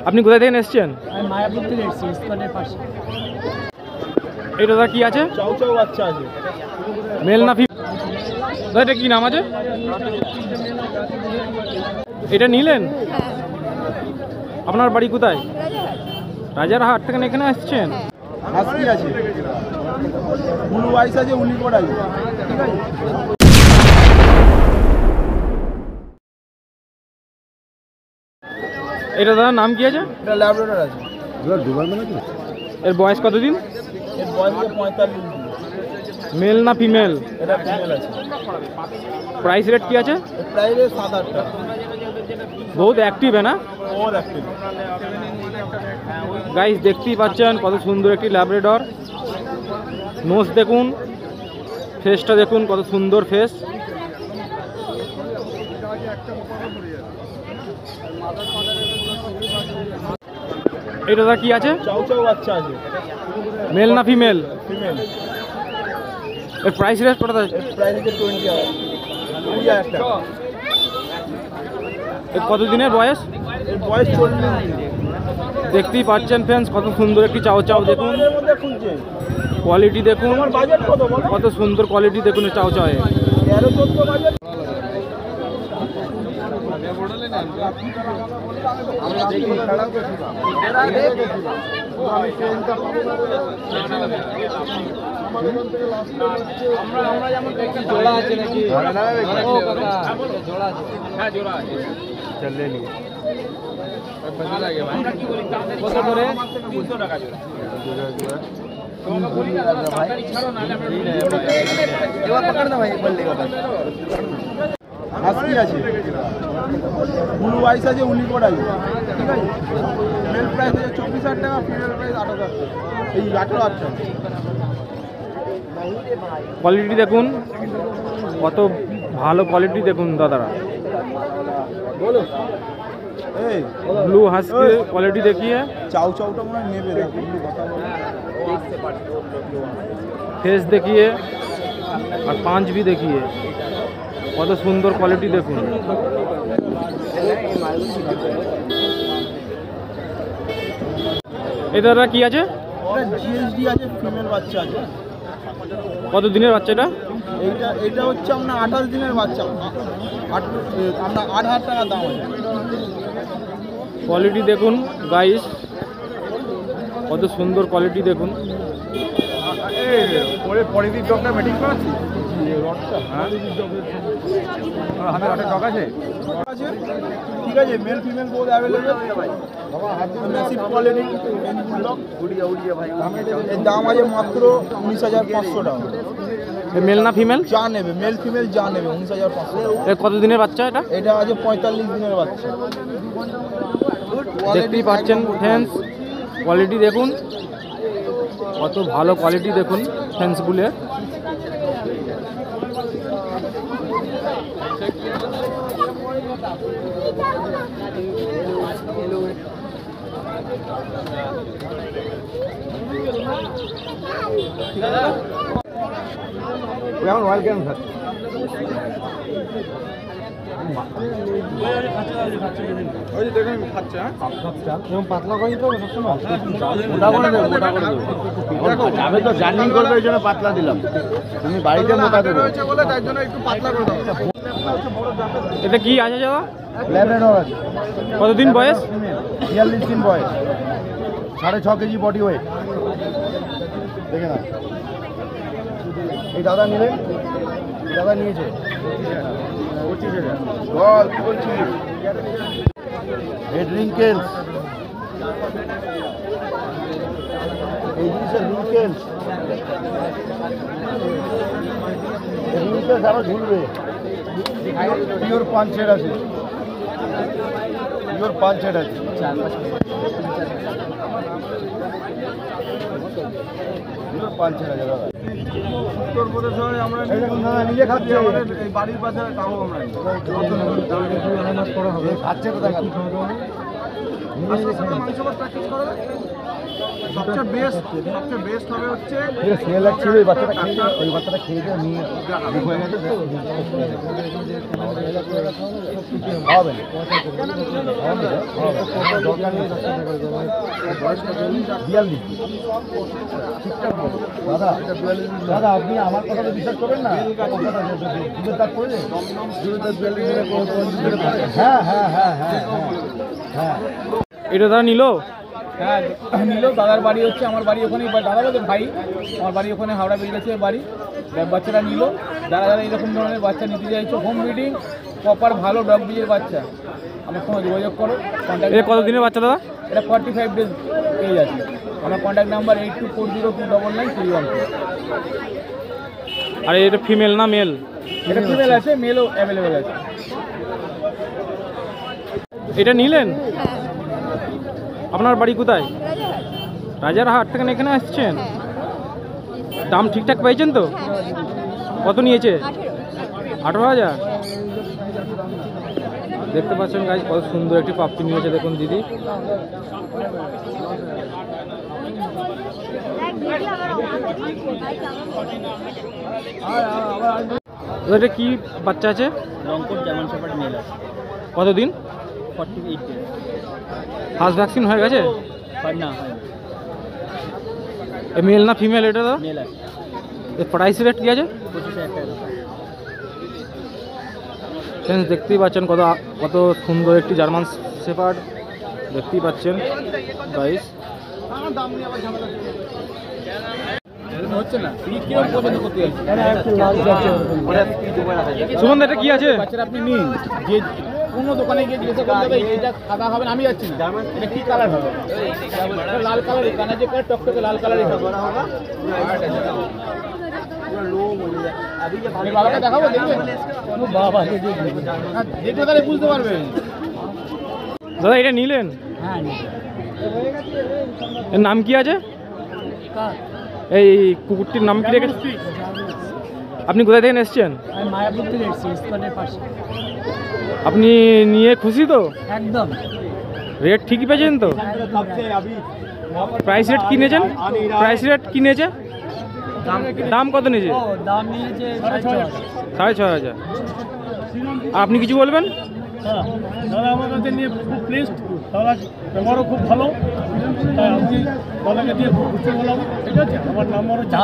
আপনি কোথা থেকে এসেছেন? আমি মায়াপুর থেকে এসেছি, স্কুলের পাশে। এটা দাদা কি আছে? চাউ চাউ বাচ্চা আছে। মেল না ফিমেল? দাদা এটা কি নাম আছে? এটা নিলেন? আপনার বাড়ি কোথায়? রাজারহাট থেকে এখানে আসছেন? হাসকি আছে, ব্লু আইস আছে, উলিকট আছে। ঠিক আছে। এটা দাদার নাম কি আছে? এটা ল্যাব্রাডর আছে। এর বয়স কতদিন? এর বয়স 45 দিন। মেল না ফিমেল? এটা ফিমেল আছে। প্রাইস রেট কি আছে? এর প্রাইস 7-8 টাকা। বহুত অ্যাক্টিভ না? ওর অ্যাক্টিভ। গাইস দেখতেই পাচ্ছেন কত সুন্দর একটি ল্যাব্রাডর। নোজ দেখুন, ফেসটা দেখুন কত সুন্দর ফেস। এটা দাদা কি আছে? চাউ চাউ বাচ্চা আছে। মেল না ফিমেল? ফিমেল। এর প্রাইস রেট কত আছে? এর প্রাইস হচ্ছে 20,000 টাকা। এর কত দিনের বয়স? এর বয়স 40 দিন। দেখতেই পাচ্ছেন ফ্রেন্ডস কত সুন্দর একটি চাও চাও দেখুন, এর মধ্যে খুলছে। কোয়ালিটি দেখুন তোমার বাজেট কত বলো? কত সুন্দর কোয়ালিটি দেখুন চাও চাওয়ে। 13-14 বাজেট। জোড়া আছে নাকি? জোড়া আছে। হ্যাঁ জোড়া আছে। চল ले लिए। पता लगे भाई। কত করে? 300 টাকা জোড়া। তোমাকে বলি না দাদা সরকারি ছাড়ো না এবার पकड़ ना भाई बोल लेगा बस। হাসকি আছে, ব্লু আইস আছে, উলিকট আছে। ঠিক আছে। মেল প্রাইস আছে 24,000 টাকা, ফিমেল প্রাইস 8,000 টাকা। এই 18,000 টাকা। কোয়ালিটি দেখুন কত ভালো কোয়ালিটি দেখুন দাদারা। বলো এই ব্লু হাস্কি কোয়ালিটি দেখিয়ে। চাউ চাউটা মনে হয় নেবে, দেখো ব্লু কথা বলো। फेस देखिए और पांच भी देखिए কত সুন্দর কোয়ালিটি দেখুন। এটা কি আছে? এটা জিএসডি আছে, ফিমেল বাচ্চা আছে। কত দিনের বাচ্চাটা? এইটা হচ্ছে আপনার 28 দিনের বাচ্চা। আপনার 8,000 টাকা দাম আছে। কোয়ালিটি দেখুন গাইস, কত সুন্দর কোয়ালিটি দেখুন। পরিদীপ ডগটা মিটিং করাচ্ছি। ঠিক আছে, male female both available. Massive quality. এর দাম আছে মাত্র 19,500 টাকা। মেল না ফিমেল? যা নেবে, মেল ফিমেল যা নেবে 19,500 টাকা। কত দিনের বাচ্চা এটা? এটা আছে 45 দিনের বাচ্চা। দেখতেই পাচ্ছেন ফ্রেন্ডস, কোয়ালিটি দেখুন কত ভালো কোয়ালিটি দেখুন ফ্রেন্ডসগুলো। কেমন ওয়াইল্ড কেমন খাচ্ছে? ওই যে দেখেন খাচ্ছে। হ্যাঁ পাতলা করে দিতে হবে সবসময়। মোটা করে দেবো, মোটা করে দেবো। যাবে তো জার্নি করবে, ওই জন্য পাতলা দিলাম। তুমি বাড়িতে মোটা দেবে বলে তার জন্য একটু পাতলা করে দাও। এটা কি আছে দাদা? ল্যাব্রাডর আছে। কতদিন বয়স? 42 দিন বয়স, 6.5 কেজি বডি ওয়েট। দেখে না এই দাদা নিলেন, দাদা নিয়েছে 25,000। বল কি বলছিস? হেড রিঙ্কেলস, এই জিনিসের রিঙ্কেলস আরো ঝুলবে। পিওর পাঞ্চের আছে, পিওর পাঞ্চের আছে। পাঞ্চের আছে দাদা। উত্তরপ্রদেশে আমরা নিজে খাচ্ছি, আমাদের বাড়ির পাশে খাবো আমরা। খাচ্ছে কোথায়? আস্তে আস্তে মাংস ভাত প্র্যাকটিস করাবে। সবচেয়ে বেস্ট হবে হচ্ছে স্মেল লাগছিল ওই বাচ্চাটা খেয়ে নিয়ে হয়ে গেছে হবে দাদা আপনি আমার কথা তো বিশ্বাস করবেন না। হ্যাঁ হ্যাঁ হ্যাঁ হ্যাঁ হ্যাঁ এটা দাদা নিল? হ্যাঁ নিল। দাদার বাড়ি হচ্ছে আমার বাড়ি ওখানে, দাদা বলতে ভাই, আমার বাড়ি ওখানে হাওড়া বেরিয়েছে বাড়ি। বাচ্চারা নিল। যারা যারা এরকম ধরনের বাচ্চা নিতে চাইছো, হোম ব্রিডিং প্রপার ভালো ডগ ব্রিডের বাচ্চা, আমার সঙ্গে যোগাযোগ করো। এটা কত দিনের বাচ্চা দাদা? এটা 45 ডেজ পেয়ে যাচ্ছে। আমার কন্ট্যাক্ট নাম্বার 8240299931। আর এটা ফিমেল না মেল? এটা ফিমেল আছে, মেলও অ্যাভেলেবেল আছে। এটা নিলেন? আপনার বাড়ি কোথায়? রাজারহাট থেকে এখানে আসছেন? দাম ঠিকঠাক পাইছেন তো? কত নিয়েছে? 18,000। দেখতে পাচ্ছেন গাইস কত সুন্দর একটি পাপ্পি নিয়েছে, দেখুন দিদি। এটা কি বাচ্চা আছে? লংকোট জার্মান শেপার্ড মেল আছে। কতদিন? 48 ডেজ। ফার্স্ট ভ্যাকসিন হয়ে গেছে? না, মেল না ফিমেল এটা দাদা? মেল আছে। এর প্রাইস রেট কি আছে? 25,000 টাকা। ফ্রেন্ডস দেখতেই পাচ্ছেন কত কত সুন্দর একটি জার্মান শেপার্ড, দেখতেই পাচ্ছেন গাইস। হচ্ছে না, কেউ পছন্দ করতে যাচ্ছে। সুমন এটা কি আছে? বাচ্চারা আপনি নিন, যে কোনো দোকানে গিয়ে জিজ্ঞাসা করতে হবে এটা সাদা হবে না, আমি যাচ্ছি না, এটা কি কালার হবে? এটা লাল কালার, কানে যে কালার টকটকে লাল কালারই হবে। আমি বাবাকে দেখাবো, দেখবেন? বাবা দেখলে তাহলে বুঝতে পারবেন। দাদা এটা নিলেন? হ্যাঁ, এর নাম কি আছে? এই কুকুরটির নাম কি রেখেছেন? আপনি কোথায় থেকে এসেছেন? আমি মায়াপুর থেকে এসেছি, ইস্কনের পাশে। আপনি নিয়ে খুশি তো? একদম রেট ঠিকই পেয়েছেন তো? প্রাইস রেট কিনেছেন? প্রাইস রেট কিনেছে? দাম কত নিয়েছে? দাম নিয়েছে 6,500। 6,500। আর আপনি কিছু বলবেন? দাদা আমার কাছে নিয়ে খুব প্লিজড, দাদা ব্যবহারও খুব ভালো, তাই আমি দাদাকে দিয়ে খুব খুশি হলাম। ঠিক আছে, আমার নাম্বার হচ্ছে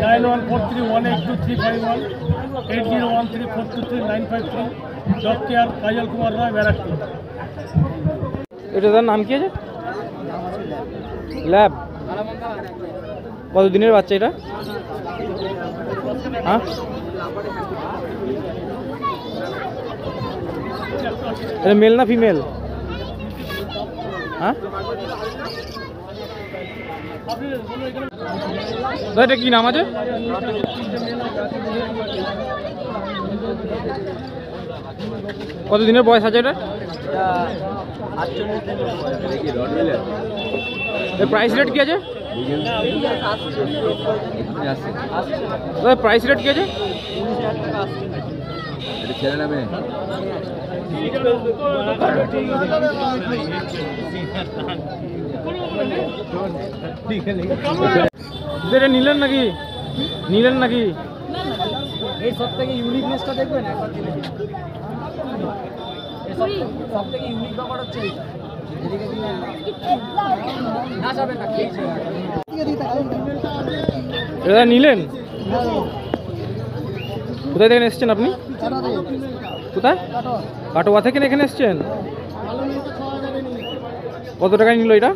9143182351, 8013423953। ডগ কেয়ার কাজল কুমার রায়, ব্যারাকপুর। এটা তার নাম কি আছে? ল্যাব। কত দিনের বাচ্চা এটা? হ্যাঁ, এটা মেল না ফিমেল? হ্যাঁ, এটা কি নাম আছে? কত দিনের বয়স আছে এটা? প্রাইস রেট কি আছে? প্রাইস রেট কি আছে? ছেলে নেবে এটা নিলেন নাকি? নিলেন নাকি? এই সব থেকে ইউনিকনেসটা দেখবেন একবার দিলে। সব থেকে ইউনিক ব্যাপার হচ্ছে এইটা। এদিকে দিলে না যাবে না, খেয়েছে। এটা নিলেন? কোথায় থেকে এসেছেন আপনি? কোথায়? কাটোয়া থেকে এখানে এসেছেন? কত টাকায় নিল এটা?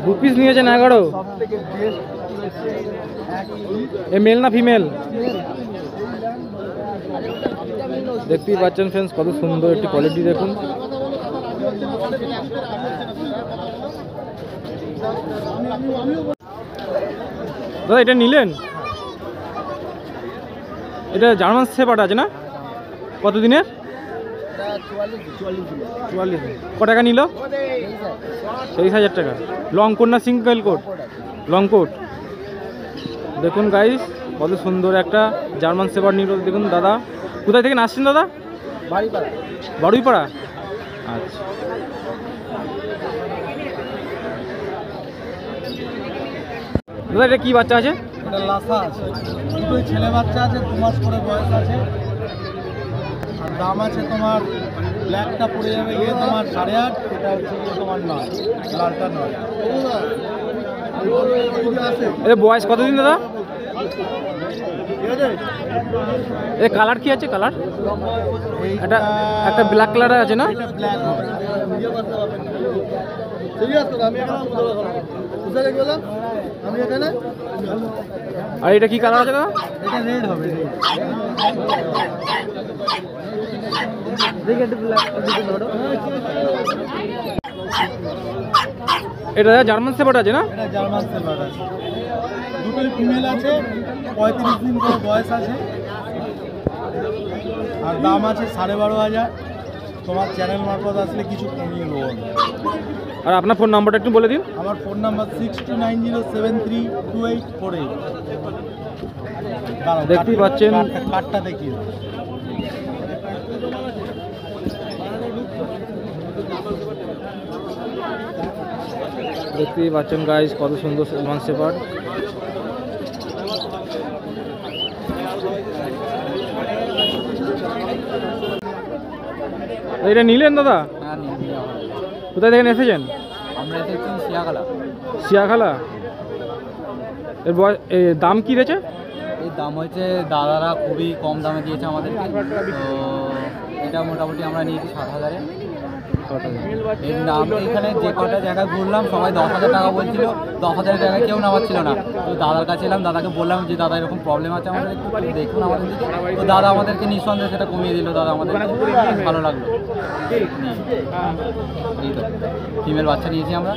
দু পিস নিয়েছেন 11। এ মেল না ফিমেল? দেখতেই পাচ্ছেন ফ্রেন্ডস কত সুন্দর একটি কোয়ালিটি, দেখুন। দাদা এটা নিলেন? এটা জার্মান শেপার্ড আছে না? কত দিনের? 44। ক টাকা নিল? 23,000 টাকা। লং কোট না সিঙ্গেল কোট? Long coat. দেখুন গাইস কত সুন্দর একটা জার্মান শেপার্ড নিল, দেখুন। দাদা কোথায় থেকে আসছেন দাদা? বাড়িপাড়া। বাড়ুইপাড়া। আচ্ছা, দাদা এটা কি বাচ্চা আছে? এটা লাসা আছে, দুটোই ছেলে বাচ্চা আছে, 2 মাস করে বয়স আছে। আর দাম আছে তোমার, ব্ল্যাকটা পড়ে যাবে গিয়ে তোমার 8.5, এটা হচ্ছে গিয়ে তোমার 9, লালটা 9। এর বয়স কতদিন দাদা? এর কালার কি আছে? কালার এটা একটা ব্ল্যাক কালার আছে না? এটা ব্ল্যাক হবে। আর এটা কি কালার আছে দাদা? এটা রেড হবে, রেড। এটা জার্মান শেপার্ড আছে না? এটা জার্মান শেপার্ড আছে, দুটোই ফিমেল আছে, 35 দিন করে বয়স আছে। আর দাম আছে 12,500। তোমার চ্যানেল মারফত আসলে কিছু কমিয়ে দেবো। আর আপনার ফোন নাম্বারটা একটু বলে দিন। আমার ফোন নাম্বার 6290732848। দেখতেই পাচ্ছেন। কার্ডটা দেখিয়ে দাও। দেখতেই পাচ্ছেন গাইস, কত সুন্দর জার্মান শেপার্ড। এটা নিলেন দাদা? কোথায় থেকে এসেছেন? আমরা এসেছি শিয়াখালা। শিয়াখালা। এর দাম কি রয়েছে? এই দাম হচ্ছে দাদারা খুবই কম দামে দিয়েছে আমাদেরকে, তো এটা মোটামুটি আমরা নিয়েছি 7,000-এ। এর নাম এখানে যে কটা জায়গায় ঘুরলাম সবাই 10,000 টাকা বলছিল, 10,000-এর জায়গায় কেউ নামাচ্ছিল না। তো দাদার কাছে এলাম, দাদাকে বললাম যে দাদা এরকম প্রবলেম আছে আমাদের, একটু দেখুন আমাদের দিকে। তো দাদা আমাদেরকে নিঃসন্দেহে সেটা কমিয়ে দিল, দাদা আমাদের ভালো লাগলো। এই তো ফিমেল বাচ্চা নিয়েছি আমরা।